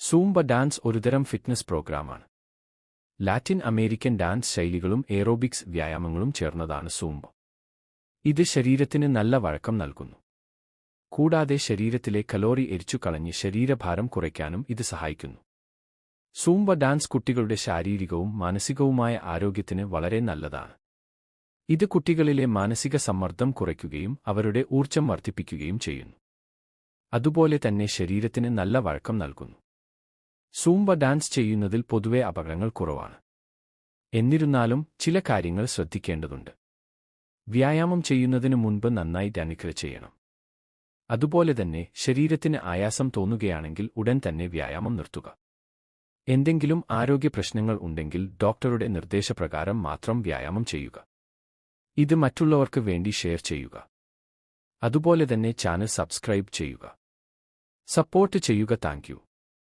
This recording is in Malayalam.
സൂംബ ഡാൻസ് ഒരുതരം ഫിറ്റ്നസ് പ്രോഗ്രാമാണ്. ലാറ്റിൻ അമേരിക്കൻ ഡാൻസ് ശൈലികളും എയറോബിക്സ് വ്യായാമങ്ങളും ചേർന്നതാണ് സൂംബ. ഇത് ശരീരത്തിന് നല്ല വഴക്കം നൽകുന്നു. കൂടാതെ ശരീരത്തിലെ കലോറി എരിച്ചുകളഞ്ഞ് ശരീരഭാരം കുറയ്ക്കാനും ഇത് സഹായിക്കുന്നു. സൂംബ ഡാൻസ് കുട്ടികളുടെ ശാരീരികവും മാനസികവുമായ ആരോഗ്യത്തിന് വളരെ നല്ലതാണ്. ഇത് കുട്ടികളിലെ മാനസിക സമ്മർദ്ദം കുറയ്ക്കുകയും അവരുടെ ഊർജ്ജം വർദ്ധിപ്പിക്കുകയും ചെയ്യുന്നു. അതുപോലെ തന്നെ ശരീരത്തിന് നല്ല വഴക്കം നൽകുന്നു. സൂംബ ഡാൻസ് ചെയ്യുന്നതിൽ പൊതുവെ അപകടങ്ങൾ കുറവാണ്. എന്നിരുന്നാലും ചില കാര്യങ്ങൾ ശ്രദ്ധിക്കേണ്ടതുണ്ട്. വ്യായാമം ചെയ്യുന്നതിനു മുൻപ് നന്നായി ധ്യാനിക്കുക ചെയ്യണം. അതുപോലെ തന്നെ ശരീരത്തിന് ആയാസം തോന്നുകയാണെങ്കിൽ ഉടൻ തന്നെ വ്യായാമം നിർത്തുക. എന്തെങ്കിലും ആരോഗ്യ പ്രശ്നങ്ങൾ ഉണ്ടെങ്കിൽ ഡോക്ടറുടെ നിർദ്ദേശപ്രകാരം മാത്രം വ്യായാമം ചെയ്യുക. ഇത് മറ്റുള്ളവർക്ക് വേണ്ടി ഷെയർ ചെയ്യുക. അതുപോലെ തന്നെ ചാനൽ സബ്സ്ക്രൈബ് ചെയ്യുക. സപ്പോർട്ട് ചെയ്യുക. Thank you.